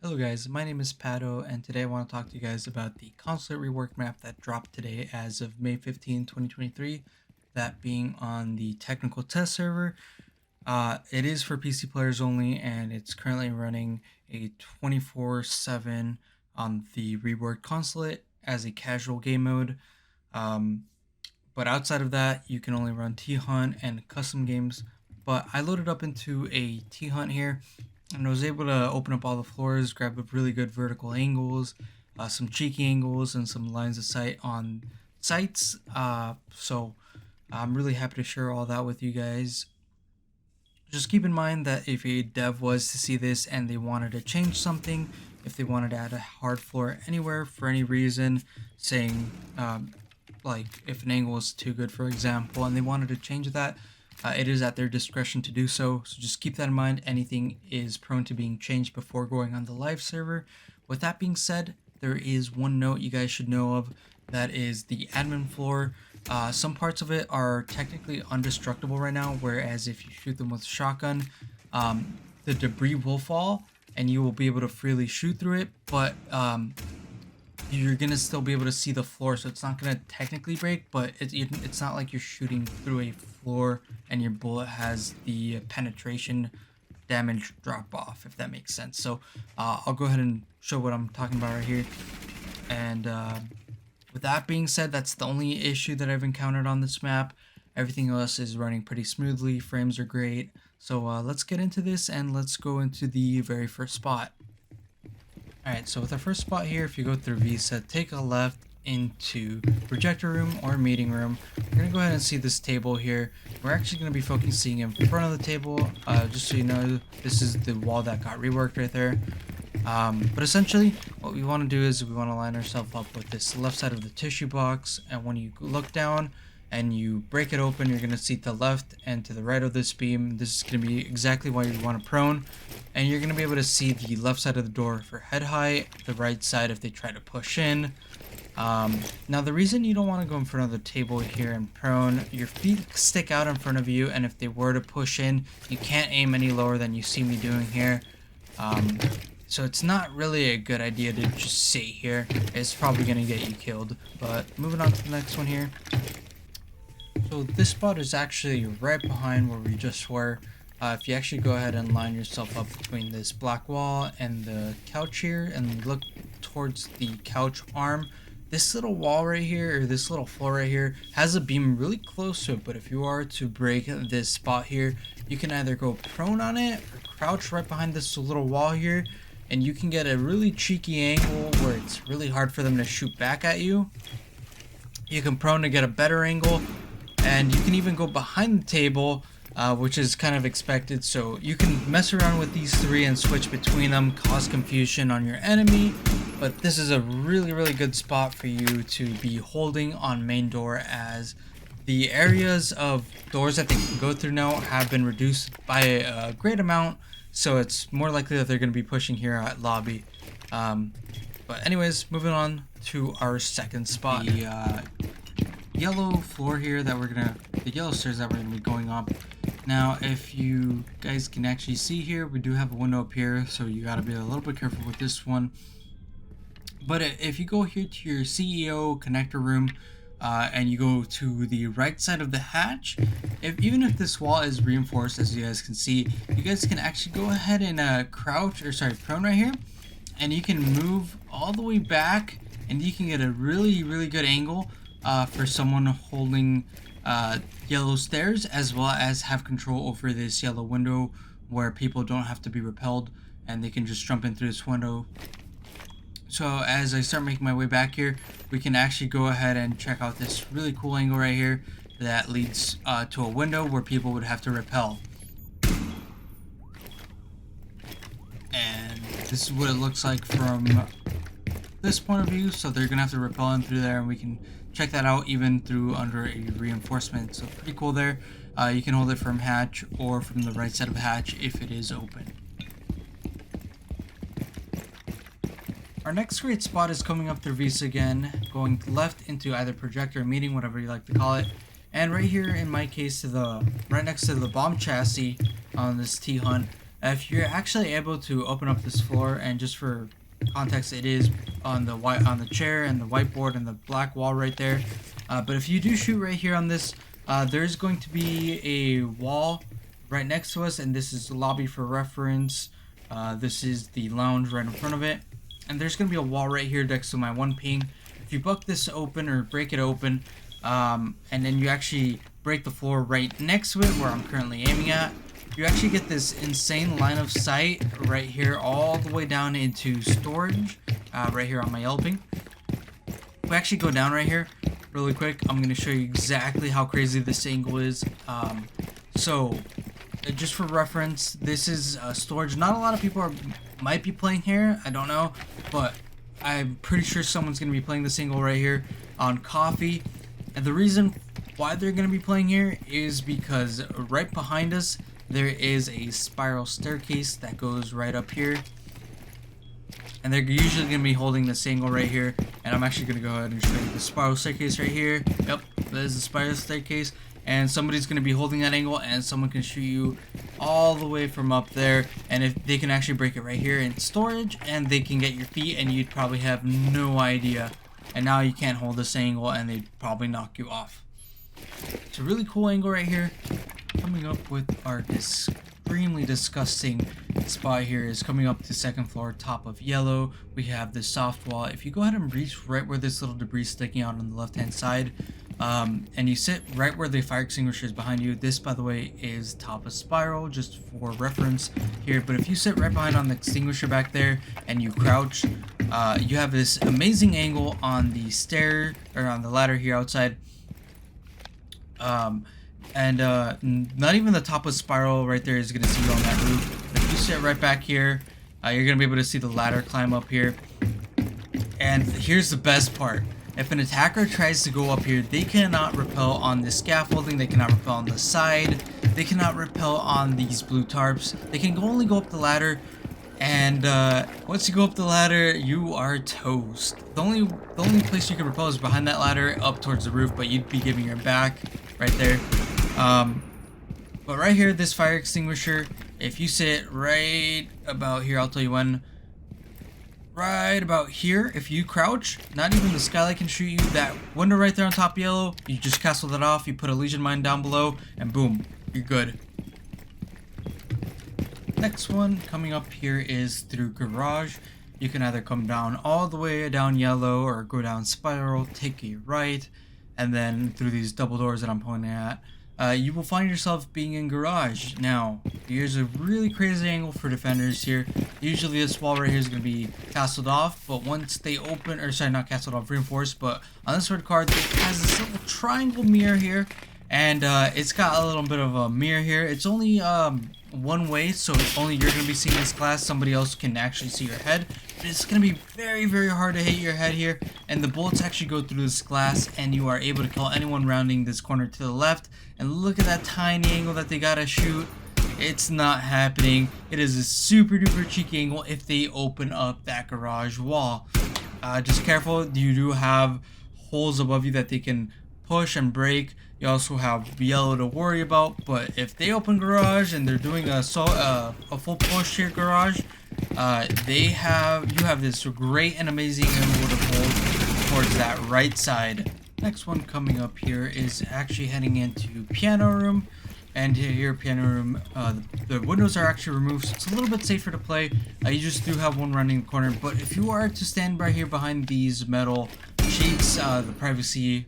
Hello guys, my name is Pato and today I want to talk to you guys about the Consulate rework map that dropped today as of May 15, 2023, that being on the technical test server. It is for PC players only and it's currently running a 24/7 on the reworked Consulate as a casual game mode. Um, but outside of that, you can only run T-Hunt and custom games. But I loaded up into a T-Hunt here and I was able to open up all the floors, grab up really good vertical angles, some cheeky angles, and some lines of sight on sights. So I'm really happy to share all that with you guys. Just keep in mind that if a dev was to see this and they wanted to change something, if they wanted to add a hard floor anywhere for any reason, saying like if an angle is too good, for example, and they wanted to change that, it is at their discretion to do so. So just keep that in mind. Anything is prone to being changed before going on the live server. With that being said, there is one note you guys should know of. That is the admin floor. Some parts of it are technically undestructible right now, whereas if you shoot them with a shotgun, the debris will fall and you will be able to freely shoot through it, but you're gonna still be able to see the floor, so it's not gonna technically break, but it's not like you're shooting through a floor and your bullet has the penetration damage drop off, if that makes sense. So I'll go ahead and show what I'm talking about right here. And with that being said, that's the only issue that I've encountered on this map. Everything else is running pretty smoothly, frames are great. So let's get into this and let's go into the very first spot. Alright, so with our first spot here, if you go through Visa, take a left into projector room or meeting room. We're going to go ahead and see this table here. We're actually going to be focusing in front of the table, just so you know, this is the wall that got reworked right there. But essentially, what we want to do is we want to line ourselves up with this left side of the tissue box, and when you look down and you break it open, you're going to see to the left and to the right of this beam. This is going to be exactly why you want to prone, and you're going to be able to see the left side of the door for head height, the right side if they try to push in. Now the reason you don't want to go in front of the table here and prone, your feet stick out in front of you, and if they were to push in, you can't aim any lower than you see me doing here. So it's not really a good idea to just sit here. It's probably going to get you killed. But moving on to the next one here. So this spot is actually right behind where we just were. If you actually go ahead and line yourself up between this black wall and the couch here and look towards the couch arm, this little wall right here, or this little floor right here, has a beam really close to it. But if you are to break this spot here, you can either go prone on it or crouch right behind this little wall here, and you can get a really cheeky angle where it's really hard for them to shoot back at you. You can prone to get a better angle, and you can even go behind the table, which is kind of expected. So you can mess around with these three and switch between them, cause confusion on your enemy. But this is a really good spot for you to be holding on main door, as the areas of doors that they can go through now have been reduced by a great amount. So it's more likely that they're going to be pushing here at lobby. But anyways, moving on to our second spot. The yellow floor here that the yellow stairs that we're going to be going up. Now, if you guys can actually see here, we do have a window up here, so you got to be a little bit careful with this one. But if you go here to your CEO connector room, and you go to the right side of the hatch, even if this wall is reinforced, as you guys can see, you guys can actually go ahead and prone right here, and you can move all the way back, and you can get a really good angle for someone holding yellow stairs, as well as have control over this yellow window where people don't have to be repelled and they can just jump in through this window. So as I start making my way back here, we can actually go ahead and check out this really cool angle right here that leads to a window where people would have to repel. And this is what it looks like from this point of view. So they're gonna have to repel in through there, and we can check that out even through under a reinforcement. So pretty cool there. You can hold it from hatch or from the right side of the hatch if it is open. Our next great spot is coming up through Visa again, going left into either projector or meeting, whatever you like to call it. And right here, in my case, right next to the bomb chassis on this T-Hunt, If you're actually able to open up this floor, and just for context, it is on the chair and the whiteboard and the black wall right there. But if you do shoot right here on this, there's going to be a wall right next to us, and this is the lobby for reference. This is the lounge right in front of it, and there's going to be a wall right here next to my one ping. If you buck this open or break it open, and then you actually break the floor right next to it where I'm currently aiming at, you actually get this insane line of sight right here all the way down into storage, right here on my yellow ping. If we actually go down right here really quick, I'm going to show you exactly how crazy this angle is. So just for reference, this is storage. Not a lot of people might be playing here, I don't know, but I'm pretty sure someone's going to be playing this angle right here on coffee. And the reason why they're going to be playing here is because right behind us there is a spiral staircase that goes right up here, and they're usually going to be holding this angle right here. And I'm actually going to go ahead and show you the spiral staircase right here. Yep, that is the spiral staircase, and somebody's going to be holding that angle, and someone can shoot you all the way from up there. And if they can actually break it right here in storage, and they can get your feet, and you'd probably have no idea. And now you can't hold this angle, and they'd probably knock you off. It's a really cool angle right here. Coming up with our extremely disgusting spot here is coming up to second floor, top of yellow. We have this soft wall. If you go ahead and reach right where this little debris is sticking out on the left hand side, and you sit right where the fire extinguisher is behind you. This, by the way, is top of spiral, just for reference here. But if you sit right behind on the extinguisher back there and you crouch, you have this amazing angle on the stair, or on the ladder here outside. Not even the top of spiral right there is going to see you on that roof. But if you sit right back here, you're going to be able to see the ladder climb up here. And here's the best part. If an attacker tries to go up here, they cannot rappel on the scaffolding, they cannot rappel on the side, they cannot rappel on these blue tarps. They can only go up the ladder, and once you go up the ladder, you are toast. The only place you can rappel is behind that ladder up towards the roof, but you'd be giving your back right there. But right here, this fire extinguisher, if you sit right about here, I'll tell you when. Right about here, if you crouch, not even the skylight can shoot you. That window right there on top yellow, you just castle that off, you put a Legion mine down below, and boom, you're good. Next one coming up here is through garage. You can either come down all the way down yellow or go down spiral, take a right, and then through these double doors that I'm pointing at, you will find yourself being in garage. Now, here's a really crazy angle for defenders here. Usually this wall right here is going to be castled off, but once they open, or sorry, not castled off, reinforced, but on this red card, it has this little triangle mirror here, and it's got a little bit of a mirror here. It's only one way, so only you're going to be seeing this glass. Somebody else can actually see your head, but it's going to be very, very hard to hit your head here, and the bullets actually go through this glass, and you are able to kill anyone rounding this corner to the left. And look at that tiny angle that they gotta shoot. It's not happening. It is a super duper cheeky angle if they open up that garage wall. Just careful, you do have holes above you that they can push and break. You also have yellow to worry about, but if they open garage and they're doing a full push here garage, you have this great and amazing angle to hold towards that right side. Next one coming up here is actually heading into piano room, and here piano room, the windows are actually removed, so it's a little bit safer to play. You just do have one running in the corner, but if you are to stand right here behind these metal sheets, the privacy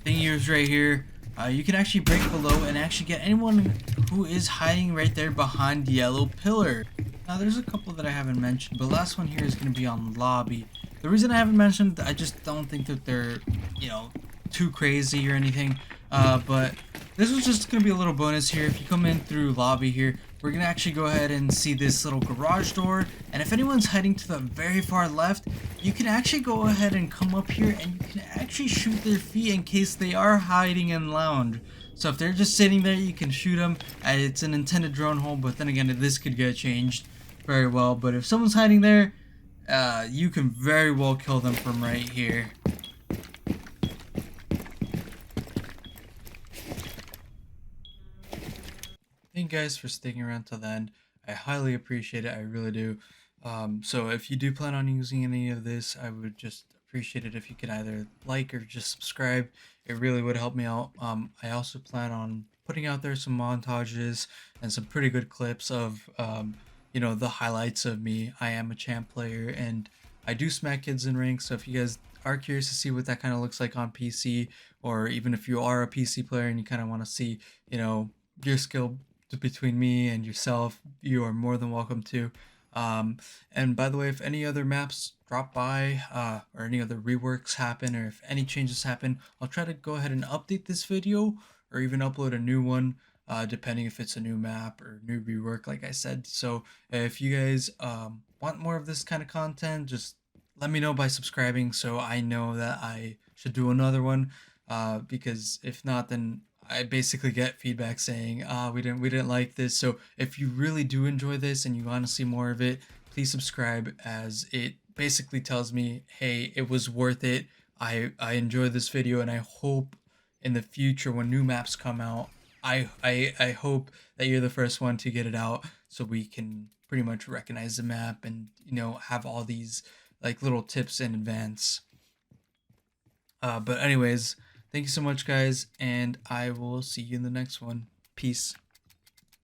thingies right here, you can actually break below and actually get anyone who is hiding right there behind the yellow pillar. Now there's a couple that I haven't mentioned, but last one here is going to be on lobby. The reason I haven't mentioned, I just don't think that they're, too crazy or anything. But this was just going to be a little bonus here. If you come in through lobby here, we're going to actually go ahead and see this little garage door. And if anyone's heading to the very far left, you can actually go ahead and come up here and you can actually shoot their feet in case they are hiding in lounge. So if they're just sitting there, you can shoot them. It's an intended drone hole, but then again, this could get changed very well. But if someone's hiding there, you can very well kill them from right here. Thank you guys for sticking around till the end. I highly appreciate it. I really do. So if you do plan on using any of this, I would just appreciate it if you could either like or just subscribe. It really would help me out. I also plan on putting out there some montages and some pretty good clips of the highlights of me. I am a champ player and I do smack kids in ranks. So if you guys are curious to see what that kind of looks like on PC, or even if you are a PC player and you kind of want to see, you know, your skill between me and yourself, you are more than welcome to. Um, and by the way, if any other maps drop by, or any other reworks happen, or if any changes happen, I'll try to go ahead and update this video or even upload a new one, depending if it's a new map or new rework, like I said. So if you guys want more of this kind of content, just let me know by subscribing so I know that I should do another one. Because if not, then I basically get feedback saying, we didn't like this. So if you really do enjoy this and you want to see more of it, please subscribe, as it basically tells me, hey, it was worth it. I enjoyed this video, and I hope in the future when new maps come out, I hope that you're the first one to get it out so we can pretty much recognize the map and have all these like little tips in advance. But anyways, thank you so much, guys, and I will see you in the next one. Peace.